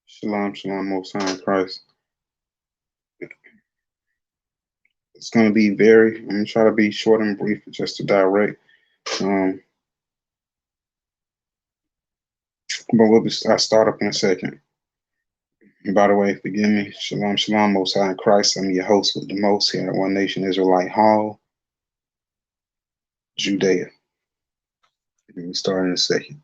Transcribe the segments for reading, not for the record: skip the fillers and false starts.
Shalom, shalom, Most High in Christ. It's going to be I'm going to try to be short and brief, just to direct. But I'll start up in a second. And by the way, forgive me. Shalom, shalom, Most High in Christ. I'm your host with the most here at One Nation Israelite Hall, Judea. And we start in a second.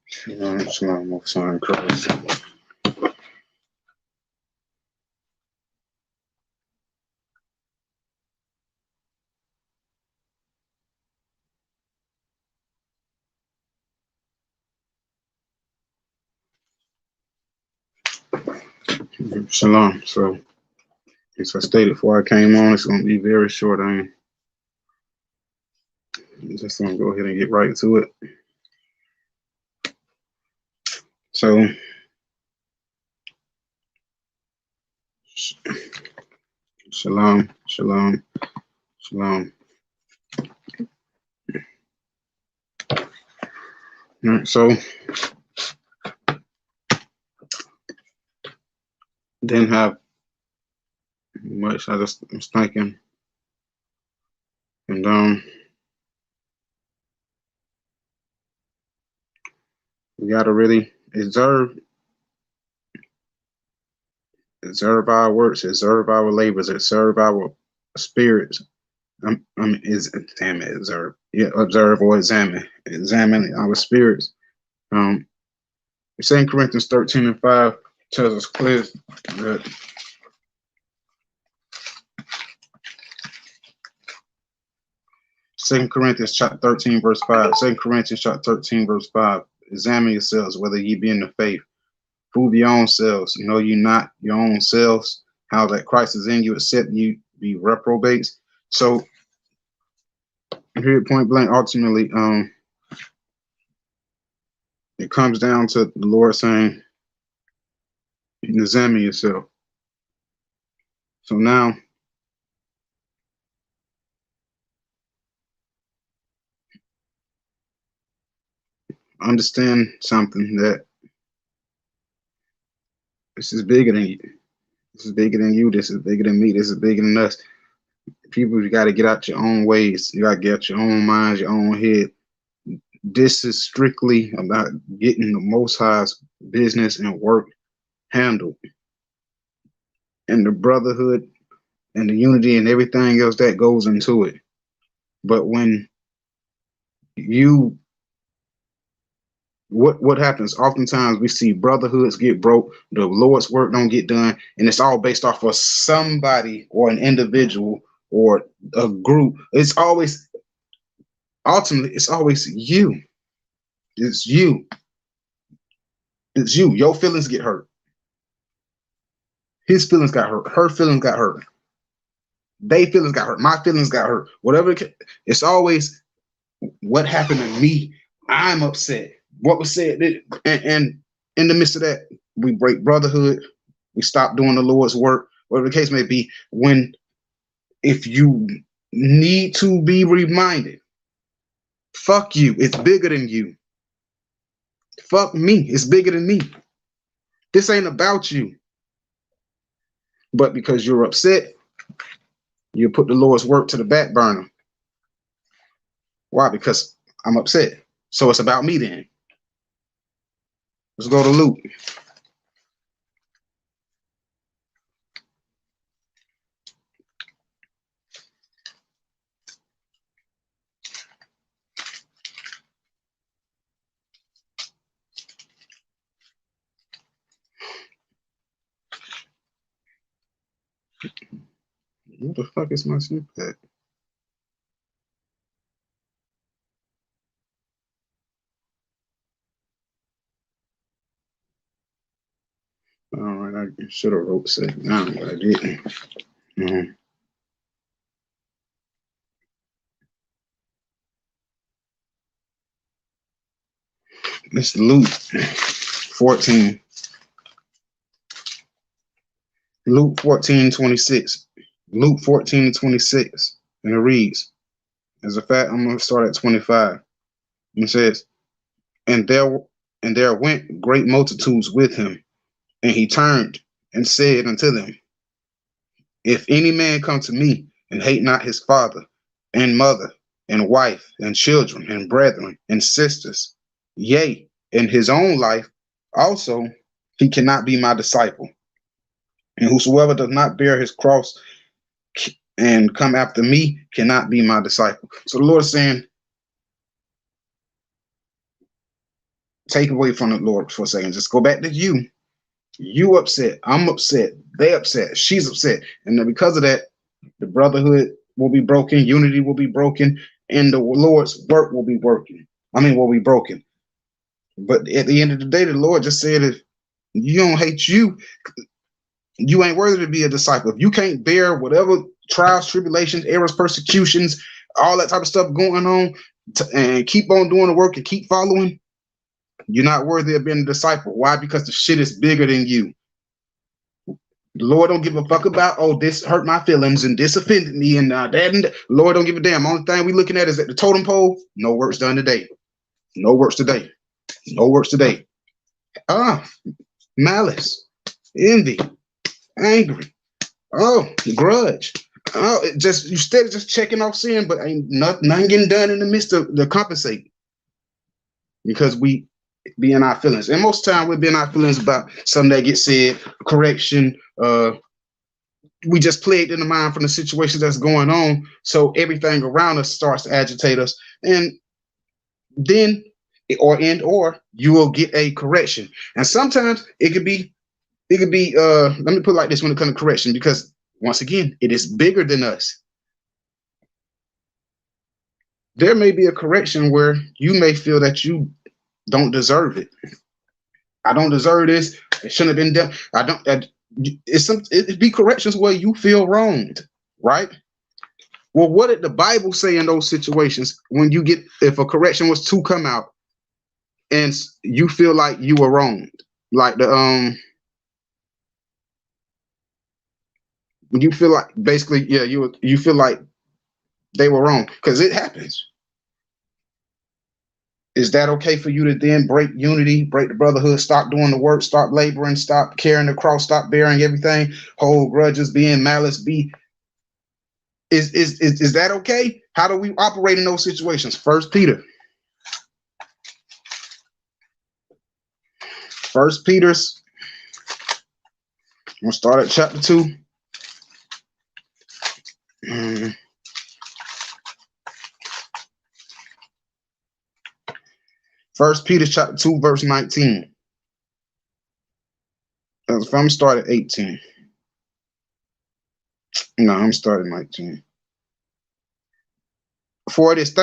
Shalom, shalom, Most High in Christ. Shalom. So, as I stated before I came on, it's going to be very short. I'm just going to go ahead and get right to it. So, shalom, shalom, shalom. All right, so, didn't have much. I just was thinking, and we gotta really observe our works, observe our labors, observe our spirits. Observe or examine our spirits. 2 Corinthians 13:5 tells us clear that Second Corinthians chapter 13 verse 5. 2 Corinthians chapter 13 verse 5. Examine yourselves whether ye be in the faith. Prove your own selves. Know you not your own selves, how that Christ is in you, except you be reprobates. So here, point blank, ultimately, It comes down to the Lord saying, examine yourself. So now, understand something, that this is bigger than you. This is bigger than you. This is bigger than me. This is bigger than us. People, you got to get out your own ways. You got to get out your own minds, your own head. This is strictly about getting the Most High's business and work handled. And the brotherhood and the unity and everything else that goes into it. But when you, what happens? Oftentimes we see brotherhoods get broke, the Lord's work don't get done, and it's all based off of somebody or an individual or a group. It's always, ultimately, it's always you. It's you. It's you. Your feelings get hurt. His feelings got hurt. Her feelings got hurt. They feelings got hurt. My feelings got hurt. Whatever. It's always what happened to me. I'm upset. What was said. And in the midst of that, we break brotherhood. We stop doing the Lord's work. Whatever the case may be. If you need to be reminded, fuck you. It's bigger than you. Fuck me. It's bigger than me. This ain't about you. But because you're upset, you put the Lord's work to the back burner. Why? Because I'm upset. So it's about me then. Let's go to Luke. What the fuck is my snippet? All right, I should have wrote second down, but I didn't. It's Luke 14. Luke 14:26. Luke 14:26. And it reads, as a fact, I'm going to start at 25. It says, and there went great multitudes with him, and he turned and said unto them, if any man come to me and hate not his father and mother and wife and children and brethren and sisters, yea, and his own life also, he cannot be my disciple. And whosoever does not bear his cross and come after me cannot be my disciple. So the Lord is saying, take away from the Lord for a second. Just go back to you. You upset. I'm upset. They upset. She's upset. And then because of that, the brotherhood will be broken. Unity will be broken. And the Lord's work will be broken. But at the end of the day, the Lord just said, if you don't hate you, you ain't worthy to be a disciple. If you can't bear whatever trials, tribulations, errors, persecutions, all that type of stuff going on, and keep on doing the work and keep following, you're not worthy of being a disciple. Why? Because the shit is bigger than you. The Lord don't give a fuck about, oh, this hurt my feelings and this offended me and that. And the Lord don't give a damn. Only thing we looking at is at the totem pole. No works done today. No works today. No works today. Malice, envy, angry, grudge. Just you steady just checking off sin, but ain't nothing getting done in the midst of the compensate. Because we be in our feelings. And most of the time we be in our feelings about something that gets said, correction, we just play it in the mind from the situation that's going on. So everything around us starts to agitate us. And then or you will get a correction. And sometimes it could be let me put it like this when it comes to correction, because once again, it is bigger than us. There may be a correction where you may feel that you don't deserve it. I don't deserve this. It shouldn't have been done. I don't. It'd be corrections where you feel wronged, right? Well, what did the Bible say in those situations when you get, if a correction was to come out and you feel like you were wrong, like when you feel like basically, yeah, you feel like they were wrong because it happens. Is that okay for you to then break unity, break the brotherhood, stop doing the work, stop laboring, stop carrying the cross, stop bearing everything, hold grudges, being malice, be is that okay? How do we operate in those situations? First Peter. First Peter's, I'm gonna start at chapter 2. First Peter chapter 2, verse 19. If I'm starting at 18. No, I'm starting 19. For it is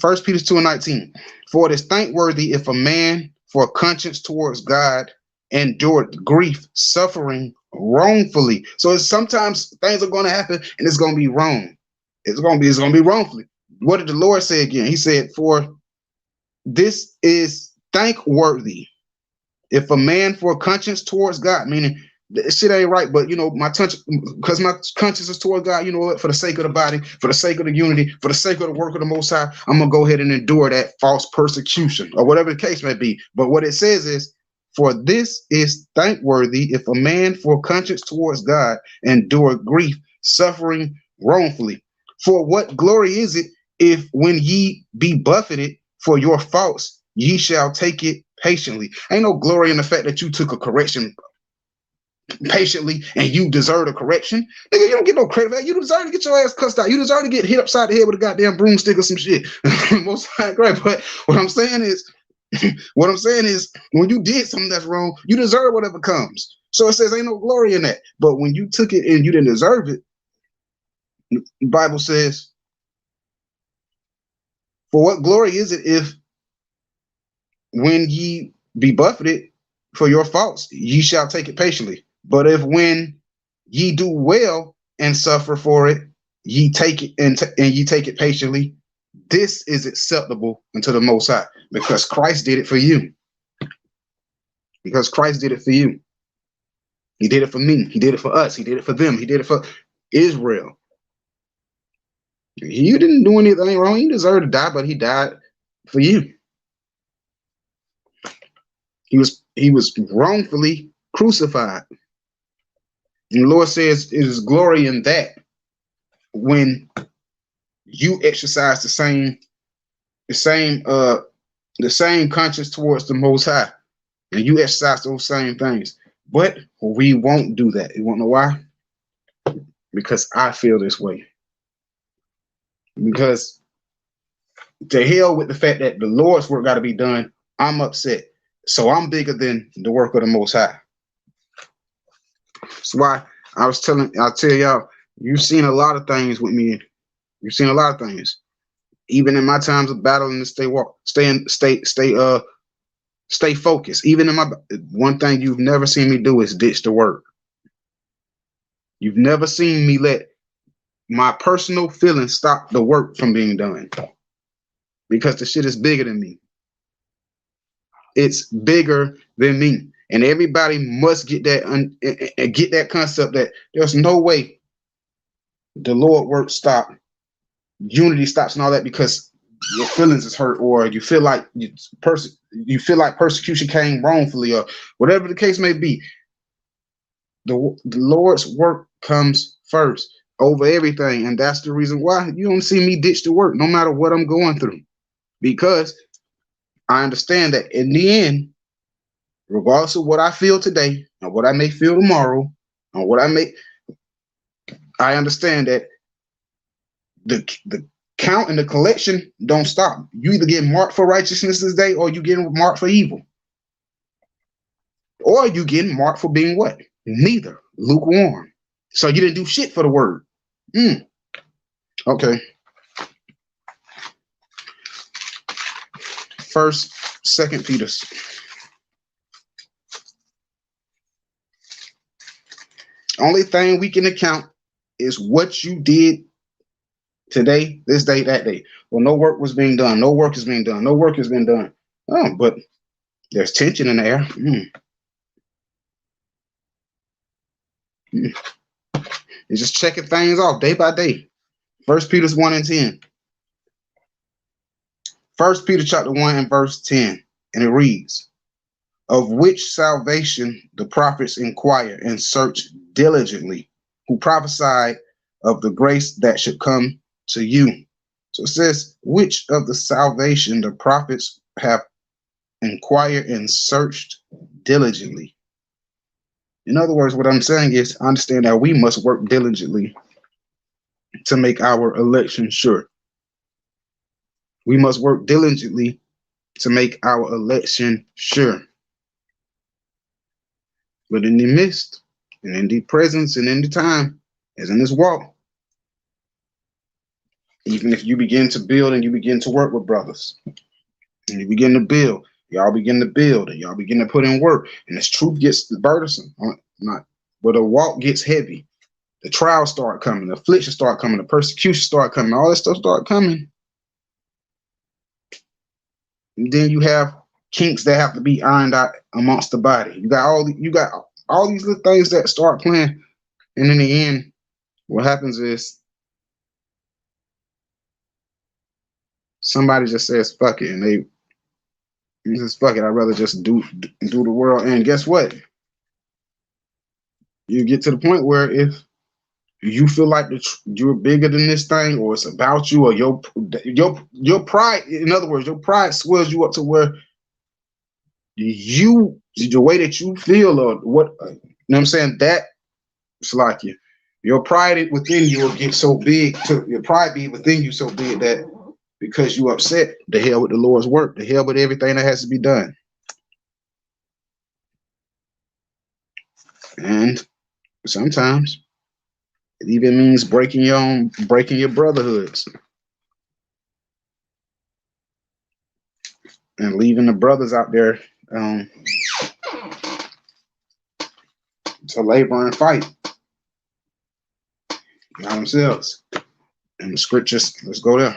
First Peter 2 and 19. For it is thankworthy if a man for conscience towards God endured grief, suffering wrongfully. So it's sometimes things are going to happen and it's going to be wrong. It's going to be wrongfully. What did the Lord say again? He said, for this is thankworthy if a man for conscience towards God, meaning this shit ain't right, but my because my conscience is toward God, you know what? For the sake of the body, for the sake of the unity, for the sake of the work of the Most High, I'm gonna go ahead and endure that false persecution or whatever the case may be. But what it says is, for this is thankworthy if a man for conscience towards God endure grief, suffering wrongfully. For what glory is it if when ye be buffeted for your faults, ye shall take it patiently? Ain't no glory in the fact that you took a correction patiently and you deserve a correction. Nigga, you don't get no credit for that. You deserve to get your ass cussed out. You deserve to get hit upside the head with a goddamn broomstick or some shit. Most high, great. But what I'm saying is, when you did something that's wrong, you deserve whatever comes. So it says ain't no glory in that. But when you took it and you didn't deserve it, the Bible says, for what glory is it if when ye be buffeted for your faults, ye shall take it patiently? But if when ye do well and suffer for it, ye take it and ye take it patiently, this is acceptable unto the Most High, because Christ did it for you. Because Christ did it for you. He did it for me. He did it for us. He did it for them. He did it for Israel. You didn't do anything wrong. You deserve to die, but he died for you. He was wrongfully crucified. And the Lord says it is glory in that when you exercise the same conscience towards the Most High, and you exercise those same things. But we won't do that. You want to know why? Because I feel this way. Because to hell with the fact that the Lord's work got to be done, I'm upset. So I'm bigger than the work of the Most High. That's why I'll tell y'all, you've seen a lot of things with me. You've seen a lot of things. Even in my times of battling to stay focused. Even in my one thing you've never seen me do is ditch the work. You've never seen me let my personal feelings stop the work from being done. Because the shit is bigger than me. It's bigger than me. And everybody must get that concept that there's no way the Lord work stop, unity stops and all that because your feelings is hurt, or you feel like persecution came wrongfully, or whatever the case may be. The Lord's work comes first over everything, and that's the reason why you don't see me ditch the work no matter what I'm going through, because I understand that in the end, regardless of what I feel today or what I may feel tomorrow, or I understand that the count and the collection don't stop. You either get marked for righteousness this day, or you get marked for evil, or you get marked for being what? Neither. Lukewarm. So you didn't do shit for the word. Okay. Second Peter. Only thing we can account is what you did today, this day, that day. Well, no work was being done. No work is being done. No work has been done. Oh, but there's tension in the air. It's just checking things off day by day. First Peter 1 and 10. First Peter chapter 1 and verse 10. And it reads, of which salvation the prophets inquire and search diligently, who prophesied of the grace that should come to you. So it says, which of the salvation the prophets have inquired and searched diligently. In other words, what I'm saying is, understand that we must work diligently to make our election sure. We must work diligently to make our election sure. But in the midst, and in the presence, and in the time, as in this walk, even if you begin to build and you begin to work with brothers, and you begin to build, y'all begin to build, and y'all begin to put in work, and this truth gets burdensome, but the walk gets heavy. The trials start coming, the affliction start coming, the persecution start coming, all this stuff start coming. And then you have kinks that have to be ironed out amongst the body. You got all these little things that start playing, and in the end, what happens is somebody just says fuck it, and they just fuck it. I'd rather just do the world. And guess what? You get to the point where if you feel like you're bigger than this thing, or it's about you, or your pride. In other words, your pride swells you up to where the way that you feel, or what, you know what I'm saying, that it's like your pride within you will get so big, your pride be within you so big that because you upset, the hell with the Lord's work, the hell with everything that has to be done. And sometimes it even means breaking your brotherhoods and leaving the brothers out there to labor and fight by themselves. And the scriptures, let's go there.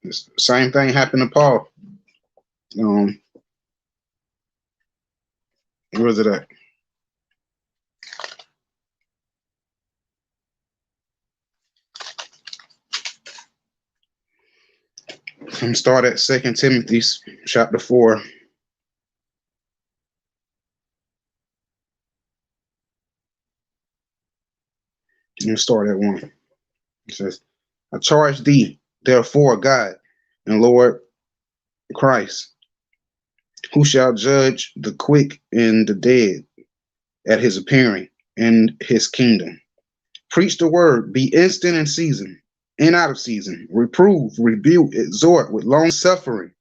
The same thing happened to Paul. Where is it at? I'm start at 2 Timothy chapter 4. You start at 1. It says, I charge thee, therefore, God and Lord Christ, who shall judge the quick and the dead at his appearing in his kingdom. Preach the word, be instant in season and out of season, reprove, rebuke, exhort with long suffering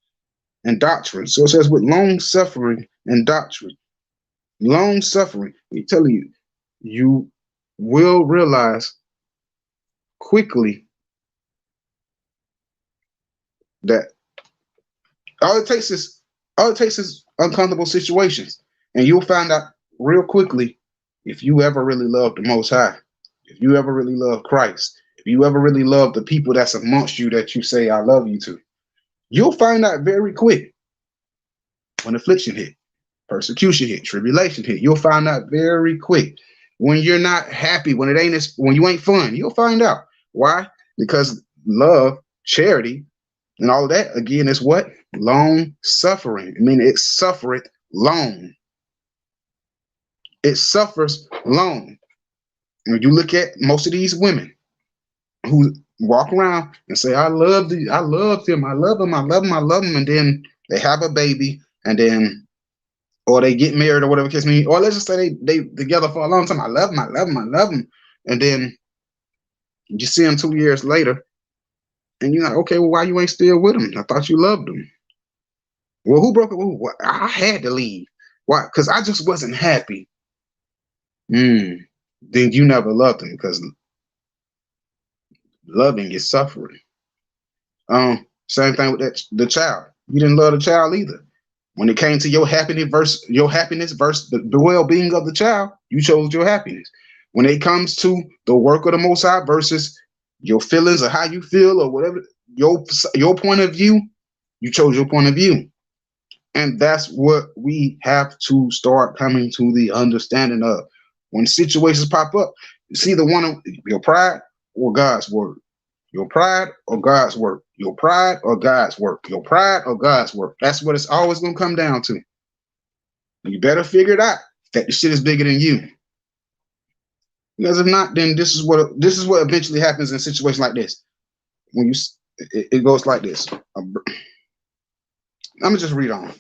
and doctrine. So it says with long suffering and doctrine. Long suffering. I'm telling you, you will realize quickly that all it takes is uncomfortable situations, and you'll find out real quickly if you ever really love the Most High, if you ever really love Christ, if you ever really love the people that's amongst you that you say I love you to. You'll find out very quick when affliction hit, persecution hit, tribulation hit. You'll find out very quick when you're not happy, when you ain't fun. You'll find out why, because love, charity, and all of that, again, is what? Long suffering. I mean, it suffereth long. It suffers long. When you look at most of these women who walk around and say, I love him, I love him, I love him, and then they have a baby, and then, or they get married or whatever case may be, or let's just say they together for a long time. I love him. And then you see him 2 years later, and you're like, okay, well, why you ain't still with him? I thought you loved him. Well, who broke it? Well, I had to leave. Why? Because I just wasn't happy. Then you never loved him, because loving is suffering. Same thing with the child. You didn't love the child either. When it came to your happiness versus the well-being of the child, you chose your happiness. When it comes to the work of the Most High versus your feelings or how you feel or whatever, your point of view, you chose your point of view. And that's what we have to start coming to the understanding of. When situations pop up, it's either one of your pride or God's word. Your pride or God's work. Your pride or God's work. Your pride or God's work. That's what it's always going to come down to. You better figure it out that the shit is bigger than you. Because if not, then this is what eventually happens in situations like this. When you, it goes like this. I'm gonna just read on.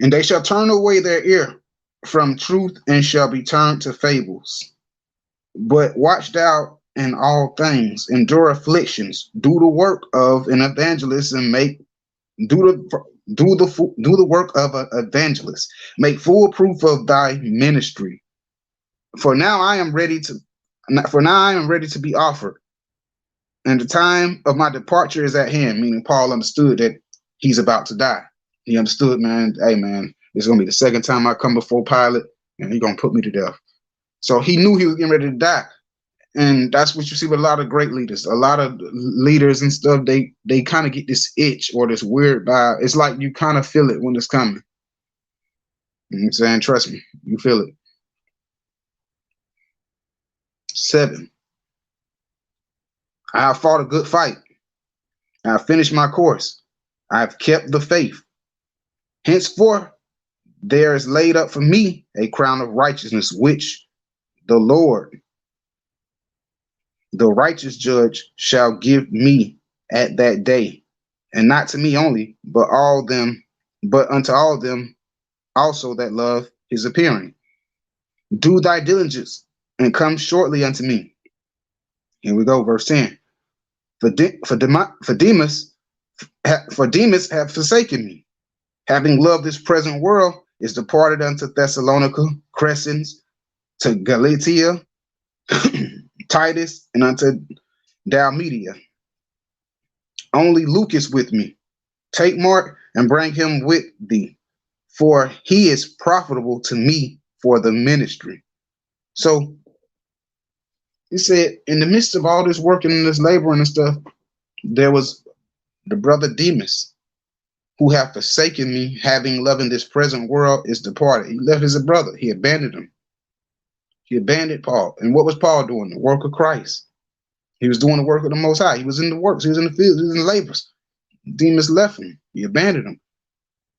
And they shall turn away their ear from truth and shall be turned to fables. But watch thou in all things, endure afflictions, do the work of an evangelist, and do the work of an evangelist. Make full proof of thy ministry. For now I am ready to be offered, and the time of my departure is at hand. Meaning Paul understood that he's about to die. He understood, man, hey man, it's gonna be the second time I come before Pilate, and he's gonna put me to death. So he knew he was getting ready to die. And that's what you see with a lot of great leaders. A lot of leaders and stuff, they kind of get this itch or this weird vibe. It's like you kind of feel it when it's coming. You know what I'm saying? Trust me, you feel it. 7. I have fought a good fight. I have finished my course. I have kept the faith. Henceforth, there is laid up for me a crown of righteousness, which the Lord, the righteous judge, shall give me at that day, and not to me only, but unto all them also that love his appearing. Do thy diligence and come shortly unto me. Here we go, verse 10. For Demas hath forsaken me, having loved this present world, is departed unto Thessalonica, Crescens, to Galatia, Titus, and unto Dalmatia. Only Luke is with me. Take Mark and bring him with thee, for he is profitable to me for the ministry. So he said, in the midst of all this working and this laboring and stuff, there was the brother Demas, who have forsaken me, having loving this present world, is departed. He left his brother. He abandoned him. He abandoned Paul. And what was Paul doing? The work of Christ. He was doing the work of the Most High. He was in the works. He was in the field. He was in the labors. Demas left him. He abandoned him.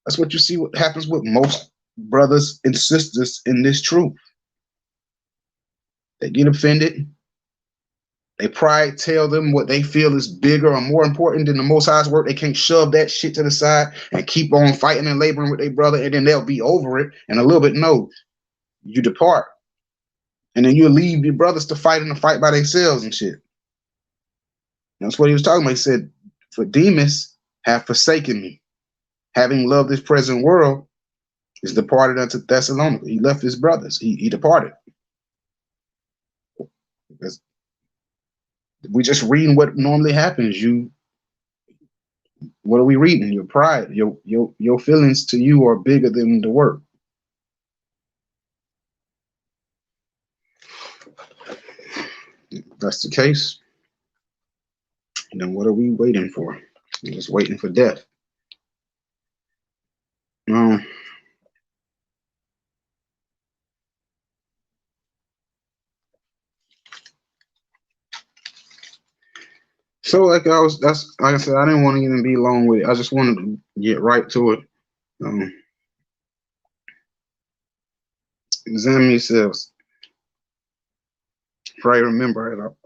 That's what you see what happens with most brothers and sisters in this truth. They get offended. They pride tell them what they feel is bigger or more important than the Most High's work. They can't shove that shit to the side and keep on fighting and laboring with their brother, and then they'll be over it. And a little bit, no, you depart. And then you'll leave your brothers to fight in the fight by themselves and shit. That's what he was talking about. He said, for Demas have forsaken me, having loved this present world, is departed unto Thessalonica. He left his brothers. He departed. Because we just reading what normally happens. What are we reading? Your pride, your feelings to you are bigger than the work. If that's the case, then what are we waiting for? We're just waiting for death. So like I said, I didn't want to even be long with it. I just wanted to get right to it. Examine yourselves. Pray, remember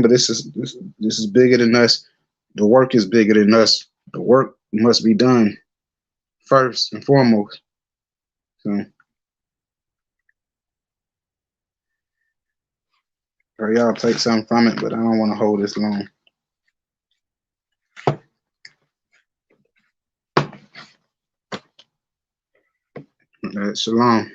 this is bigger than us. The work is bigger than us. The work must be done first and foremost. So pray y'all take something from it, but I don't want to hold this long. Shalom.